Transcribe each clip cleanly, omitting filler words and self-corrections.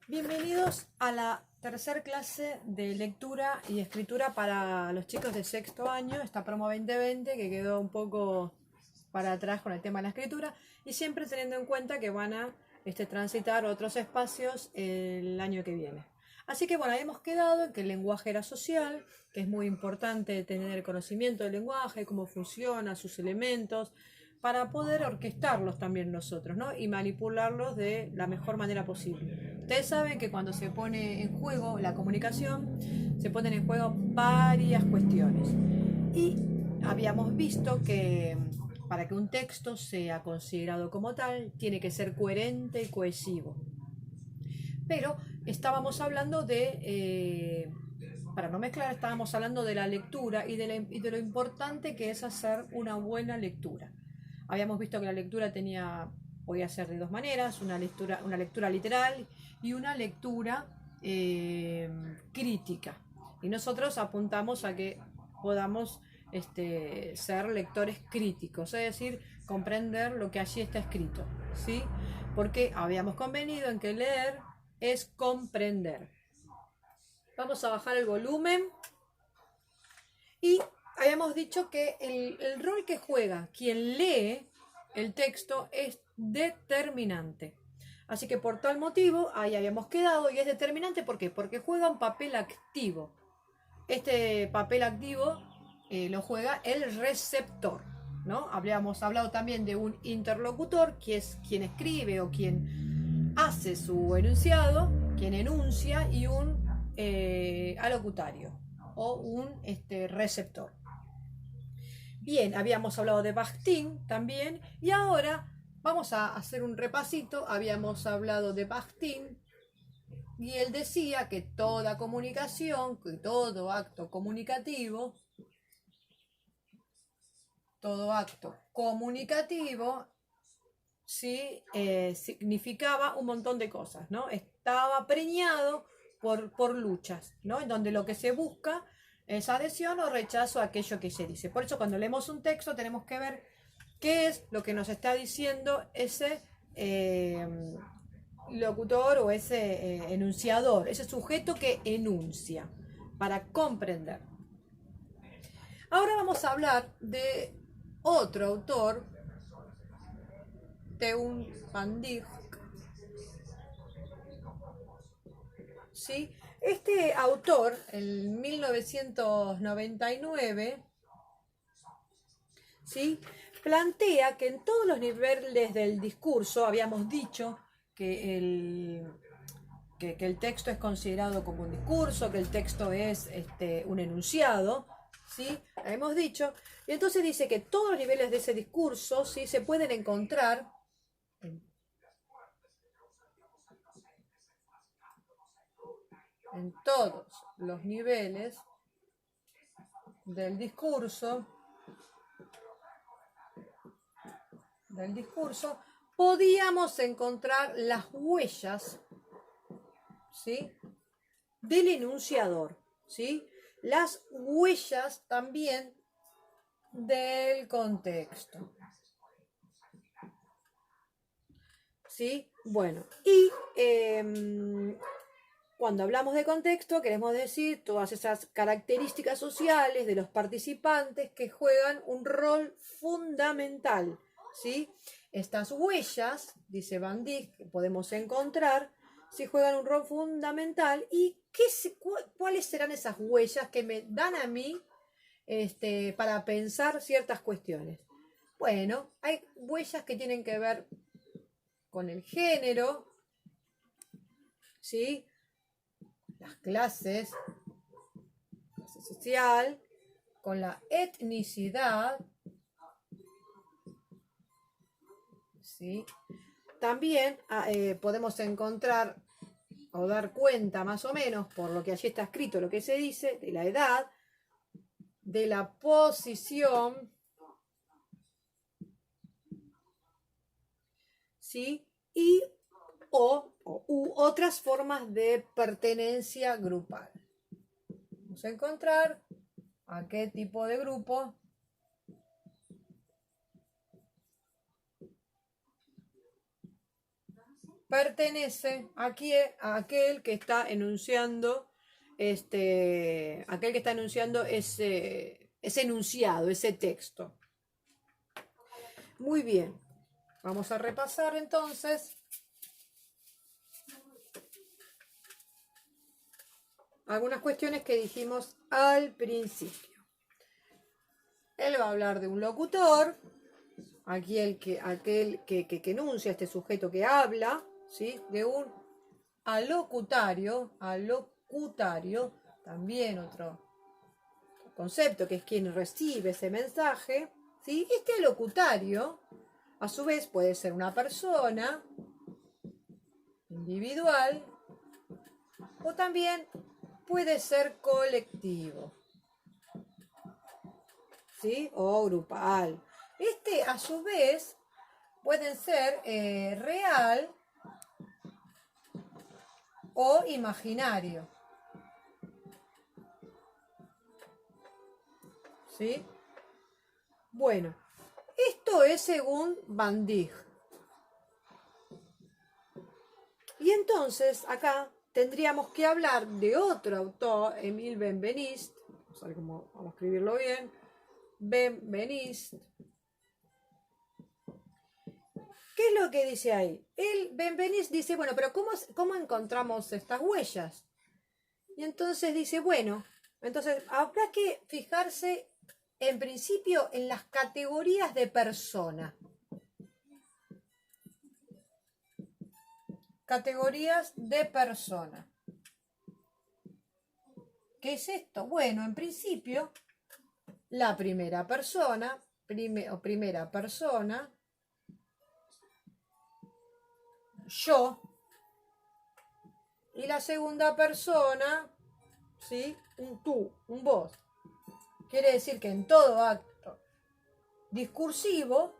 Bienvenidos a la tercera clase de lectura y escritura para los chicos de sexto año, esta promo 2020 que quedó un poco para atrás con el tema de la escritura y siempre teniendo en cuenta que van a transitar otros espacios el año que viene. Así que bueno, habíamos quedado en que el lenguaje era social, que es muy importante tener el conocimiento del lenguaje, cómo funciona, sus elementos, para poder orquestarlos también nosotros, ¿no? Y manipularlos de la mejor manera posible. Ustedes saben que cuando se pone en juego la comunicación, se ponen en juego varias cuestiones. Y habíamos visto que para que un texto sea considerado como tal, tiene que ser coherente y cohesivo. Pero estábamos hablando para no mezclar, estábamos hablando de la lectura y de lo importante que es hacer una buena lectura. Habíamos visto que la lectura podía ser de dos maneras, una lectura literal y una lectura crítica. Y nosotros apuntamos a que podamos ser lectores críticos, es decir, comprender lo que allí está escrito, ¿sí? Porque habíamos convenido en que leer es comprender. Vamos a bajar el volumen y habíamos dicho que el rol que juega quien lee el texto es determinante. Así que por tal motivo, ahí habíamos quedado y es determinante. ¿Por qué? Porque juega un papel activo. Este papel activo lo juega el receptor, ¿no? Habíamos hablado también de un interlocutor, que es quien escribe o quien hace su enunciado, quien enuncia, y un alocutario o un receptor. Bien, habíamos hablado de Bakhtin también y ahora vamos a hacer un repasito. Habíamos hablado de Bakhtin y él decía que toda comunicación, que todo acto comunicativo, ¿sí? Significaba un montón de cosas, ¿no? Estaba preñado por luchas, ¿no? En donde lo que se busca es adhesión o rechazo a aquello que se dice. Por eso cuando leemos un texto tenemos que ver qué es lo que nos está diciendo ese locutor o ese enunciador, ese sujeto que enuncia, para comprender. Ahora vamos a hablar de otro autor, Teun Pandij, ¿sí? Este autor, en 1999, ¿sí? Plantea que en todos los niveles del discurso, habíamos dicho que el texto es considerado como un discurso, que el texto es un enunciado, ¿sí? Hemos dicho, y entonces dice que todos los niveles de ese discurso, ¿sí? Se pueden encontrar en todos los niveles del discurso, podíamos encontrar las huellas, ¿sí? Del enunciador, ¿sí? Las huellas también del contexto, ¿sí? Bueno, y cuando hablamos de contexto queremos decir todas esas características sociales de los participantes que juegan un rol fundamental, ¿sí? Estas huellas, dice Van Dijk, que podemos encontrar, sí juegan un rol fundamental. ¿Y cuáles serán esas huellas que me dan a mí para pensar ciertas cuestiones? Bueno, hay huellas que tienen que ver con el género, ¿sí? Las clase social, con la etnicidad, ¿sí? También podemos encontrar o dar cuenta más o menos por lo que allí está escrito, lo que se dice, de la edad, de la posición, ¿sí? Y u otras formas de pertenencia grupal. Vamos a encontrar a qué tipo de grupo pertenece aquí a aquel que está enunciando ese enunciado, ese texto. Muy bien, vamos a repasar entonces algunas cuestiones que dijimos al principio. Él va a hablar de un locutor, aquel que enuncia, este sujeto que habla, ¿sí? De un alocutario, también otro concepto, que es quien recibe ese mensaje, ¿sí? Este alocutario, a su vez, puede ser una persona individual o también puede ser colectivo, ¿sí? O grupal. A su vez, pueden ser real o imaginario, ¿sí? Bueno, esto es según Van Dijk. Y entonces acá tendríamos que hablar de otro autor, Emile Benveniste, vamos a ver cómo vamos a escribirlo bien, Benveniste. ¿Qué es lo que dice ahí? Benveniste dice, bueno, pero ¿cómo encontramos estas huellas? Y entonces dice, bueno, entonces habrá que fijarse en principio en las categorías de persona. Categorías de persona. ¿Qué es esto? Bueno, en principio, la primera persona, primera persona, yo, y la segunda persona, ¿sí? Un tú, un vos. Quiere decir que en todo acto discursivo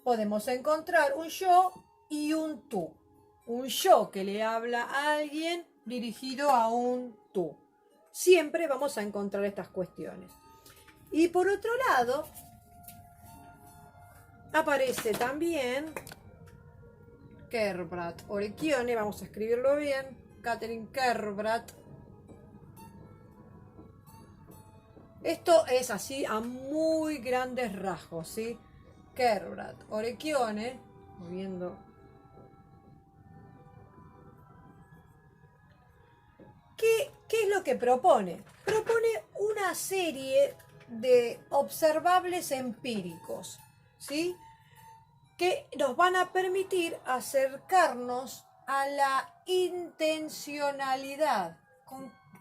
podemos encontrar un yo y un tú. Un yo que le habla a alguien dirigido a un tú. Siempre vamos a encontrar estas cuestiones. Y por otro lado, aparece también Kerbrat Orecchione, vamos a escribirlo bien, Catherine Kerbrat. Esto es así a muy grandes rasgos, ¿sí? Kerbrat Orecchione, viendo. ¿Qué es lo que propone? Propone una serie de observables empíricos, ¿sí? Que nos van a permitir acercarnos a la intencionalidad,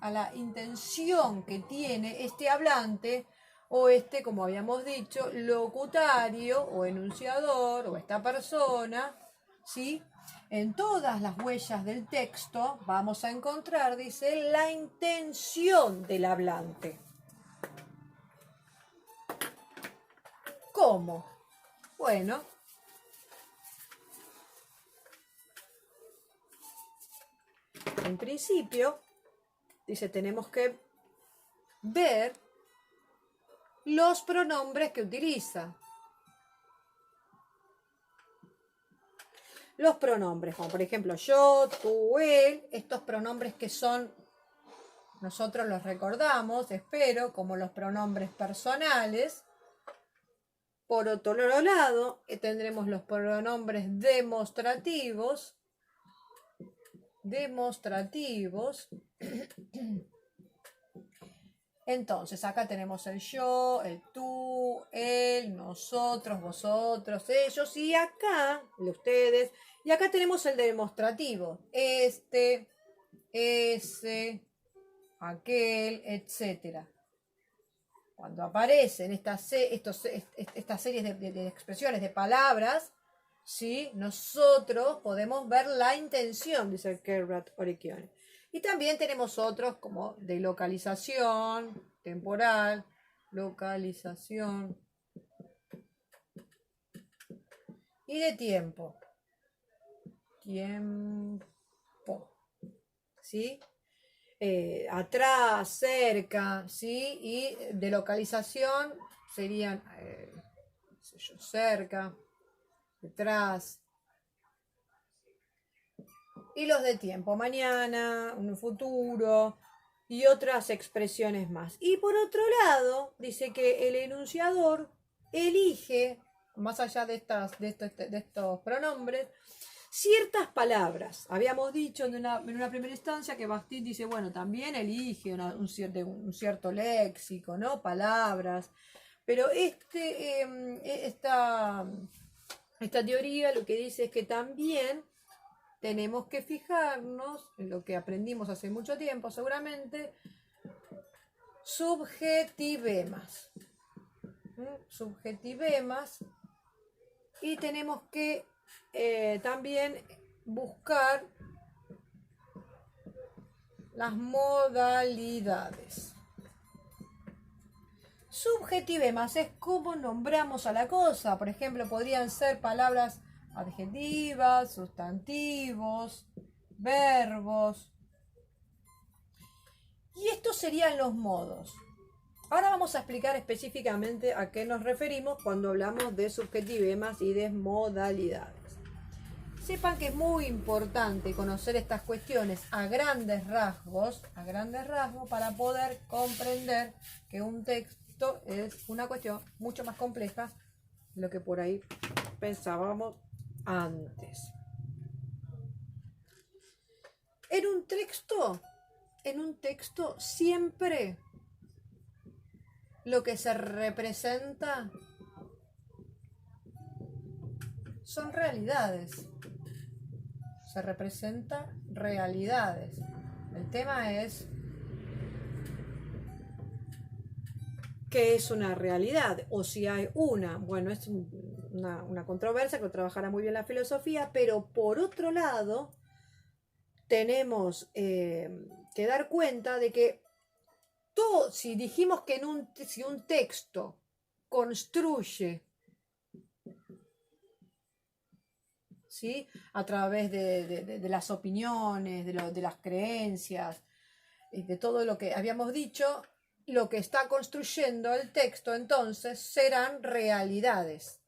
a la intención que tiene este hablante o como habíamos dicho, locutario o enunciador o esta persona, ¿sí? En todas las huellas del texto vamos a encontrar, dice, la intención del hablante. ¿Cómo? Bueno, en principio, dice, tenemos que ver los pronombres que utiliza. Los pronombres, como por ejemplo yo, tú, él, estos pronombres que son, nosotros los recordamos, espero, como los pronombres personales. Por otro lado, tendremos los pronombres demostrativos. Entonces, acá tenemos el yo, el tú, él, nosotros, vosotros, ellos, y acá, ustedes, y acá tenemos el demostrativo, ese, aquel, etc. Cuando aparecen estas series de expresiones, de palabras, ¿sí? Nosotros podemos ver la intención, dice Kerbrat Orecchione. Y también tenemos otros como de localización temporal, localización y de tiempo. Tiempo, ¿sí? Atrás, cerca, ¿sí? Y de localización serían, cerca, detrás. y los de tiempo, mañana, un futuro y otras expresiones más. Y por otro lado, dice que el enunciador elige, más allá de estos pronombres, ciertas palabras. Habíamos dicho en una primera instancia que Bakhtin dice, bueno, también elige un cierto léxico, ¿no? Palabras. Pero esta teoría lo que dice es que también tenemos que fijarnos en lo que aprendimos hace mucho tiempo, seguramente, subjetivemas. Subjetivemas. Y tenemos que también buscar las modalidades. Subjetivemas es cómo nombramos a la cosa. Por ejemplo, podrían ser palabras adjetivas, sustantivos, verbos. Y estos serían los modos. Ahora vamos a explicar específicamente a qué nos referimos cuando hablamos de subjetivemas y de modalidades. Sepan que es muy importante conocer estas cuestiones a grandes rasgos, para poder comprender que un texto es una cuestión mucho más compleja de lo que por ahí pensábamos antes. En un texto siempre lo que se representa son realidades. Se representa realidades. El tema es ¿qué es una realidad? O si hay una. Bueno, es una controversia que lo trabajará muy bien la filosofía, pero por otro lado tenemos que dar cuenta de que si dijimos que si un texto construye, ¿sí?, a través de las opiniones, de las creencias, de todo lo que habíamos dicho, lo que está construyendo el texto entonces serán realidades.